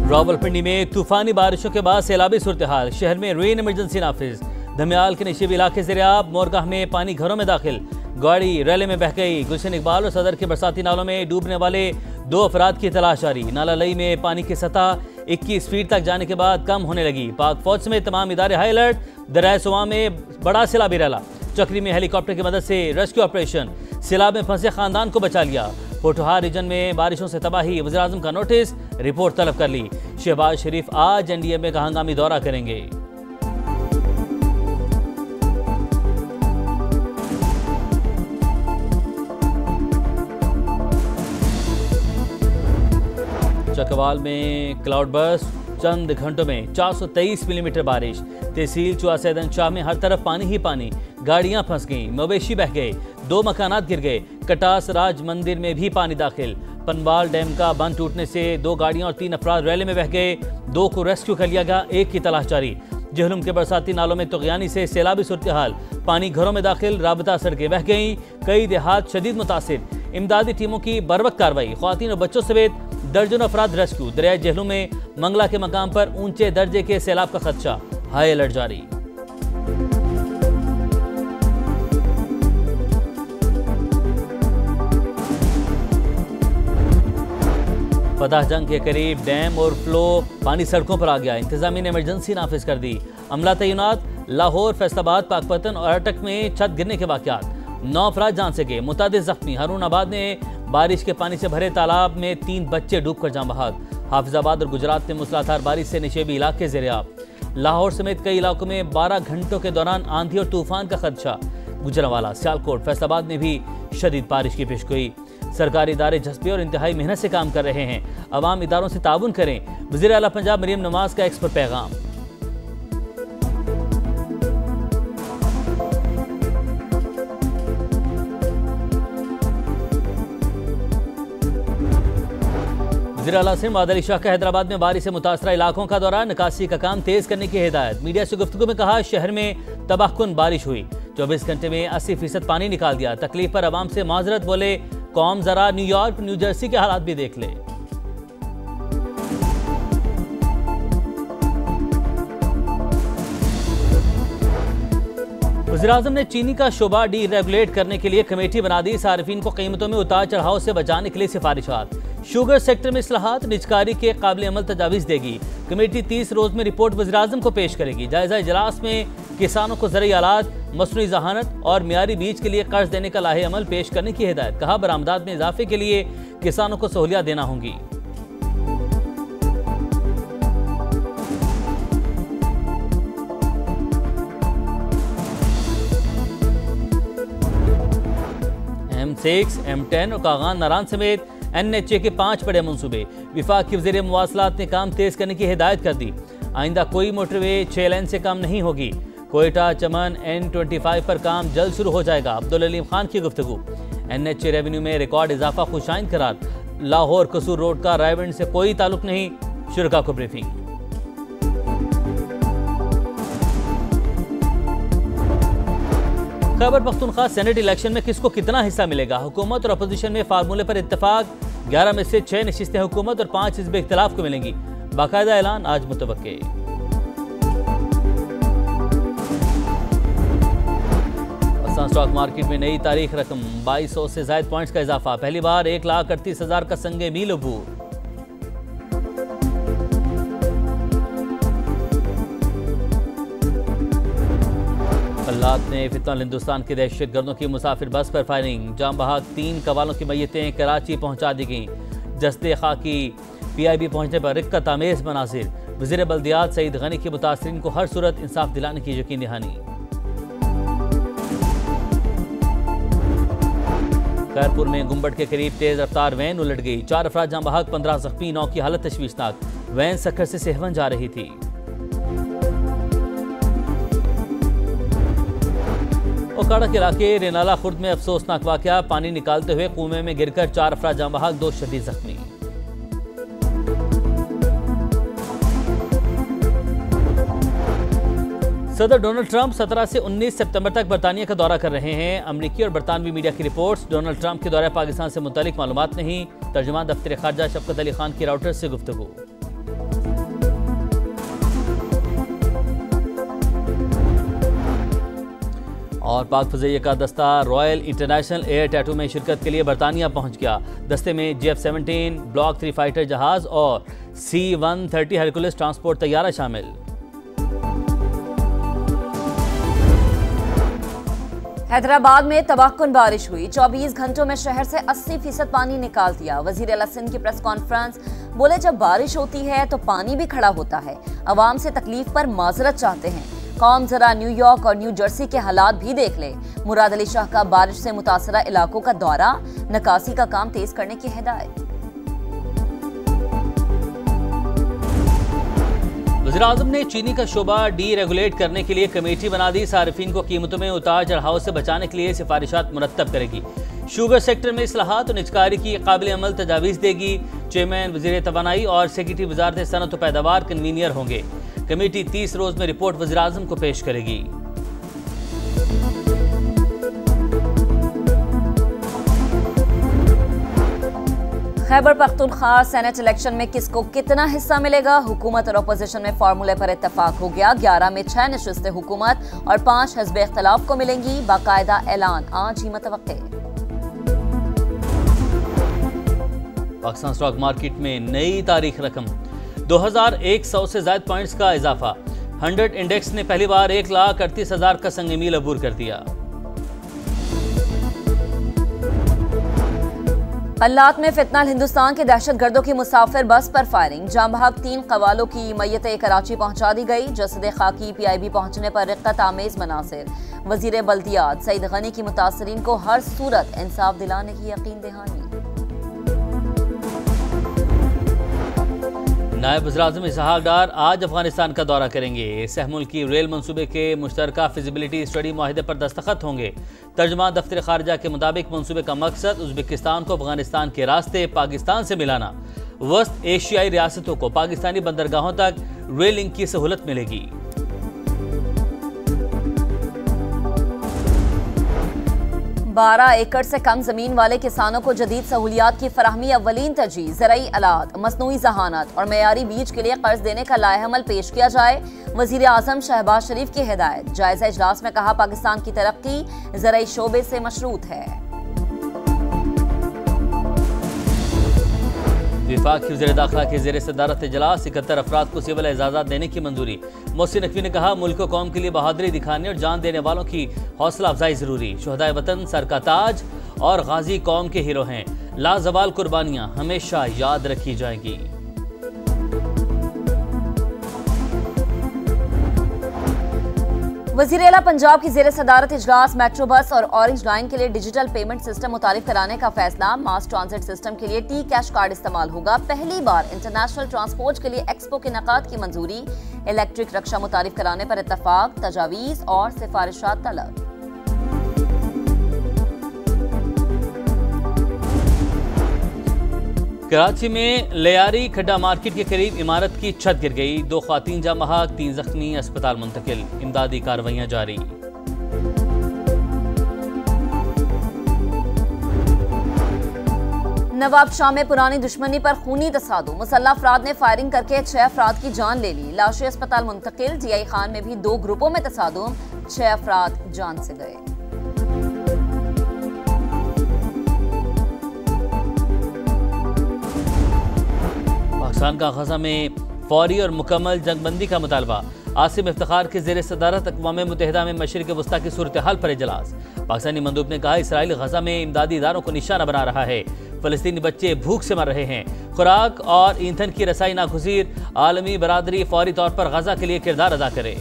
रावलपिंडी में तूफानी बारिशों के बाद सैलाबी सूरत हाल, शहर में रेन इमरजेंसी नाफिज। धमियाल के नशीबी इलाके से रियाब, मोरगाह में पानी घरों में दाखिल, गाड़ी रैले में बह गई। गुलशन इकबाल और सदर के बरसाती नालों में डूबने वाले 2 अफराद की तलाश जारी। नाला लई में पानी की सतह 21 फीट तक जाने के बाद कम होने लगी। पाक फौज समेत तमाम इदारे हाई अलर्ट। दरिया सुवा में बड़ा सैलाबी रैला, चक्री में हेलीकॉप्टर की मदद से रेस्क्यू ऑपरेशन, सैलाब में फंसे खानदान को बचा लिया। पोठोहार रीजन में बारिशों से तबाही, वज़ीर आज़म का नोटिस, रिपोर्ट तलब कर ली। शहबाज शरीफ आज NDMA का हंगामी दौरा करेंगे। चकवाल में क्लाउड बर्स्ट, चंद घंटों में 423 मिलीमीटर बारिश। तहसील चुआसैदन शाह में हर तरफ पानी ही पानी, गाड़ियां फंस गईं, मवेशी बह गए, 2 मकानात गिर गए। कटास राज मंदिर में भी पानी दाखिल। पनवाल डैम का बंद टूटने से 2 गाड़ियां और 3 अफराद रैले में बह गए। 2 को रेस्क्यू कर लिया गया, 1 की तलाश जारी। जहलुम के बरसाती नालों में तुग़यानी से सैलाबी सूरत हाल, पानी घरों में दाखिल, राबता सड़कें बह गईं, कई देहात शदीद मुतासिर। इमदादी टीमों की बरवक्त कार्रवाई, ख्वातीन और बच्चों समेत दर्जनों अफराद रेस्क्यू। दरियाए जहलुम में मंगला के मकाम पर ऊंचे दर्जे के सैलाब का खदशा, हाई अलर्ट जारी। फतह जंग के करीब डैम और फ्लो पानी सड़कों पर आ गया। इंतजामिया ने इमरजेंसी नाफिज कर दी। अमला तैनात। लाहौर, फैसलाबाद, पाकपतन और अटक में छत गिरने के वाकयात, 9 अफराद जान से गए, मुतादिद जख्मी। हारूनाबाद में बारिश के पानी से भरे तालाब में 3 बच्चे डूबकर जान बहाक। हाफिजाबाद और गुजरात में मूसलाधार बारिश से निशेबी इलाके ज़ेर-ए-आब। लाहौर समेत कई इलाकों में 12 घंटों के दौरान आंधी और तूफान का खदशा। गुजरांवाला, सियालकोट, फैसलाबाद में भी शदीद बारिश की पेशगोई। सरकारी इदारे जज्बे और इंतहाई मेहनत से काम कर रहे हैं, अवाम इदारों से ताउन करें। वज़ीर आला पंजाब मरियम नवाज का एक्स पर पैगाम। वज़ीर आला सिंध मुआद अली शाह का हैदराबाद में बारिश से मुतासरा इलाकों का दौरा, निकासी का काम तेज करने की हिदायत। मीडिया से गुफ्तगू में कहा, शहर में तबाहकुन बारिश हुई, 24 घंटे में 80% पानी निकाल दिया। तकलीफ पर अवाम से माजरत, बोले कौम जरा न्यूयॉर्क, न्यू जर्सी के हालात भी देख ले। वज़ीर आज़म ने चीनी का शोबा डीरेगुलेट करने के लिए कमेटी बना दी। सार्फिन को कीमतों में उतार चढ़ाव से बचाने के लिए सिफारिशात। शुगर सेक्टर में इस्लाहात, निजकारी के काबिल अमल तजावीज़ देगी। कमेटी 30 रोज में रिपोर्ट वज़ीर आज़म को पेश करेगी। जायजा इजलास में किसानों को ज़रूरी आलात, मसनूई ज़हानत और मियारी बीज के लिए कर्ज देने का लाहे अमल पेश करने की हिदायत। कहा, बरामदात में इजाफे के लिए किसानों को सहूलियत देना होंगी। M6, M10 और कागान नारान समेत NHA के 5 बड़े मंसूबे। विफाक की वज़ीर मुवासलात ने काम तेज करने की हिदायत कर दी। आइंदा कोई मोटरवे 6 लेन से कम नहीं होगी। कोयटा चमन N25 पर काम जल्द शुरू हो जाएगा। अब्दुल अलीम खान की गुफ्तगू। NHA रेवेन्यू में रिकॉर्ड इजाफा, खुशाइन करार। लाहौर कसूर रोड का रायविंड से कोई ताल्लुक नहीं, शुरका को briefing. Khyber Pakhtunkhwa senate election में किसको कितना हिस्सा मिलेगा? हुकूमत और अपोजिशन में फार्मूले पर इत्तेफाक। 11 में से 6 नशिस्तें हुकूमत और 5 हिज़्ब इख्तिलाफ को मिलेंगी। बाकायदा ऐलान आज मुतवक्के। स्टॉक मार्केट में नई तारीख रकम, 2200 से ज़ायद पॉइंट्स का इजाफा। पहली बार 1,38,000 का संगे मील अबूर। अल्लाह ने फितनल हिंदुस्तान के दहशत गर्दों की मुसाफिर बस पर फायरिंग, जाम बहाक 3 कवालों की मैयतें कराची पहुंचा दी गईं। जस्ते खाकी PIB पहुंचने पर रिक्कत आमेज मनाजिर। वज़ीर बल्दियात सईद गनी की मुतासरीन को हर सूरत इंसाफ दिलाने की यकीन दहानी। खैरपुर में गुम्बट के करीब तेज रफ्तार वैन उलट गई, 4 अफराद जाम बहाक, 15 जख्मी, 9 की हालत तशवीशनाक। वैन सक्खर से सेहवन जा रही थी। ओकाड़ा के इलाके रेनाला खुर्द में अफसोसनाक वाकया, पानी निकालते हुए कुएं में गिरकर 4 अफराद जाम बहाक, 2 शदीद जख्मी। सदर डोनाल्ड ट्रंप 17 से 19 सितंबर तक बरतानिया का दौरा कर रहे हैं। अमरीकी और बरतानवी मीडिया की रिपोर्ट्स। डोनाल्ड ट्रंप के दौरे पाकिस्तान से मुतालिक मालूमात नहीं। तर्जुमान दफ्तर खारजा शफकत अली खान की राउटर से गुफ्तगू। और पाक फज़ैया का दस्ता रॉयल इंटरनेशनल एयर टैटू में शिरकत के लिए बरतानिया पहुंच गया। दस्ते में JF-17 ब्लॉक 3 फाइटर जहाज और C-130 हरकुलिस ट्रांसपोर्ट तैयारा शामिल। हैदराबाद में तबाहकुन बारिश हुई। 24 घंटों में शहर से 80% पानी निकाल दिया। वजीर आला सिंध की प्रेस कॉन्फ्रेंस, बोले जब बारिश होती है तो पानी भी खड़ा होता है। अवाम से तकलीफ पर माजरत चाहते हैं। कौम जरा न्यूयॉर्क और न्यू जर्सी के हालात भी देख ले। मुराद अली शाह का बारिश से मुतासरा इलाकों का दौरा, निकासी का काम तेज करने की हिदायत। वज़ीर-ए-आज़म ने चीनी का शोबा डीरेगुलेट करने के लिए कमेटी बना दी। सार्फिन को कीमतों में उतार चढ़ाव से बचाने के लिए सिफारिशात मुरत्तब करेगी। शुगर सेक्टर में इस्लाहात और निजकारी की काबिल अमल तजावीज़ देगी। चेयरमैन वज़ीर तवानाई और सेक्रेटरी वज़ारत सनअत व पैदावार कन्वीनियर होंगे। कमेटी 30 रोज में रिपोर्ट वज़ीर-ए-आज़म को पेश करेगी। खैबर पख्तूनख्वा सेनेट इलेक्शन में किसको कितना हिस्सा मिलेगा? हुकूमत और अपोजिशन में फार्मूले पर इत्तफाक हो गया। 11 में 6 नशिस्तें हुकूमत और 5 हिज़्ब इख्तिलाफ को मिलेंगी। बाकायदा ऐलान आज ही मुतवक्के। पाकिस्तान स्टॉक मार्केट में नई तारीख रकम 2100 से ज़ायद पॉइंट्स का इजाफा। 100 इंडेक्स ने पहली बार 1,38,000 का संग मील अबूर कर दिया। अल्लात में फितनाल हिंदुस्तान के दहशतगर्दों की मुसाफिर बस पर फायरिंग। जाम बहक 3 कवालों की मैयतें कराची पहुंचा दी गई। जसद खाकी PIB पहुंचने पर रिक्कत आमेज मनासिर। वजीर बल्दियात सईद गनी की मुतासरीन को हर सूरत इंसाफ दिलाने की यकीन दहानी। नायब वज़ीर-ए-आज़म इसहाक डार आज अफगानिस्तान का दौरा करेंगे। सहमुल्की रेल मंसूबे के मुश्तरका फिजिबिलिटी स्टडी माहिदे पर दस्तखत होंगे। तर्जुमान दफ्तर खारजा के मुताबिक मंसूबे का मकसद उज़्बेकिस्तान को अफगानिस्तान के रास्ते पाकिस्तान से मिलाना। वस्त एशियाई रियासतों को पाकिस्तानी बंदरगाहों तक रेल लिंक की सहूलत मिलेगी। 12 एकड़ से कम जमीन वाले किसानों को जदीद सहूलियात की फराहमी अव्वलीन तरजीह। ज़राई आलात, मसनूई ज़हानत और मेयारी बीज के लिए कर्ज देने का लाएहमल पेश किया जाए। वज़ीर आज़म शहबाज शरीफ की हिदायत। जायजा इजलास में कहा, पाकिस्तान की तरक्की ज़राई शोबे से मशरूत है। वफाकी वज़ीर दाखिला के ज़ेर सदारत इजलास 71 अफराद को सिविल एजाज़ात देने की मंजूरी। मोहसिन नकवी ने कहा, मुल्क को कौम के लिए बहादुरी दिखाने और जान देने वालों की हौसला अफजाई जरूरी। शुहदाए वतन सर का ताज और गाजी कौम के हीरो हैं। लाजवाल कुर्बानियाँ हमेशा याद रखी जाएंगी। वज़ीर आला पंजाब की ज़ेर सदारत इजलास मेट्रो बस और ऑरेंज लाइन के लिए डिजिटल पेमेंट सिस्टम मुतारिफ कराने का फैसला। मास ट्रांजिट सिस्टम के लिए टी कैश कार्ड इस्तेमाल होगा। पहली बार इंटरनेशनल ट्रांसपोर्ट के लिए एक्सपो के इनेकाद की मंजूरी। इलेक्ट्रिक रक्षा मुतारिफ कराने पर इत्तफाक। तजावीज़ और सिफारिशात तलब। कराची में लियारी खड्डा मार्केट के करीब इमारत की छत गिर गई। 2 ख्वातीन जाम बहक, 3 जख्मी, अस्पताल मुंतकिल। इमदादी कार्रवाइयां जारी। नवाब शाह में पुरानी दुश्मनी पर खूनी तसादुम। मुसल्लह अफराद ने फायरिंग करके 6 अफराद की जान ले ली। लाशें अस्पताल मुंतकिल। DI खान में भी 2 ग्रुपों में तसादुम, 6 अफराद जान से गए। पाकिस्तान का गजा में फौरी और मुकम्मल जंगबंदी का मुतालबा। आसिम इफ्तिखार के ज़ेर सदारत अक़वाम मुत्तहिदा में मशरिक़ वस्ता की सूरत हाल पर इजलास। पाकिस्तानी मंदूब ने कहा, इसराइल गजा में इमदादी इदारों को निशाना बना रहा है। फ़लस्तीनी बच्चे भूख से मर रहे हैं। खुराक और ईंधन की रसाई नागुज़ीर। आलमी बरादरी फौरी तौर पर गजा के लिए किरदार अदा करे।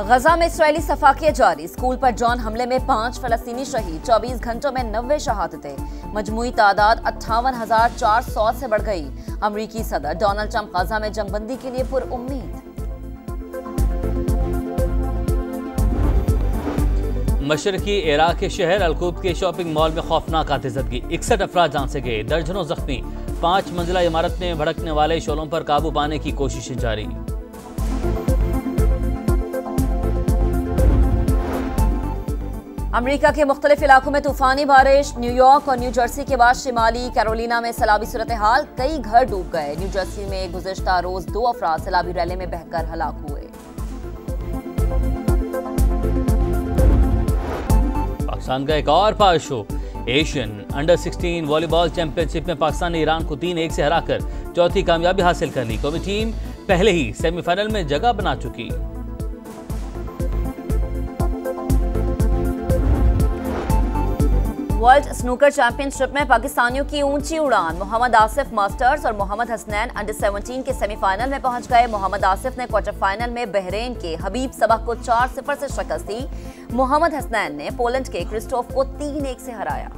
गजा में इसराइली सफाकिया जारी। स्कूल पर ड्रोन हमले में 5 फलस्तीनी शहीद। 24 घंटों में 90 शहादतें। मजमूई तादाद 58,400 से बढ़ गई। अमरीकी सदर डोनाल्ड ट्रंप गजा में जंगबंदी के लिए पुरउम्मीद। मशरकी इराक के शहर अलकूब के शॉपिंग मॉल में खौफनाक आतिशबाजी। 61 अफराद जान से गए, दर्जनों जख्मी। 5 मंजिला इमारत में भड़कने वाले शोलों पर काबू पाने की कोशिशें जारी। अमेरिका के मुख्तलिफ इलाकों में तूफानी बारिश। न्यूयॉर्क और न्यू जर्सी के बाद शिमाली कैरोलिना में सैलाबी सूरत हाल, कई घर डूब गए। न्यू जर्सी में गुज़िश्ता रोज 2 अफराद सैलाबी रैले में बहकर हलाक हुए। पाकिस्तान का एक और power show. Asian under 16 volleyball championship में पाकिस्तान ने ईरान को 3-1 से हराकर चौथी कामयाबी हासिल कर ली। कौमी टीम पहले ही सेमीफाइनल में जगह बना चुकी। वर्ल्ड स्नूकर चैंपियनशिप में पाकिस्तानियों की ऊंची उड़ान। मोहम्मद आसिफ मास्टर्स और मोहम्मद हसनैन अंडर 17 के सेमीफाइनल में पहुंच गए। मोहम्मद आसिफ ने क्वार्टर फाइनल में बहरीन के हबीब सबह को 4-0 से शिकस्त दी। मोहम्मद हसनैन ने पोलैंड के क्रिस्टोफ को 3-1 से हराया।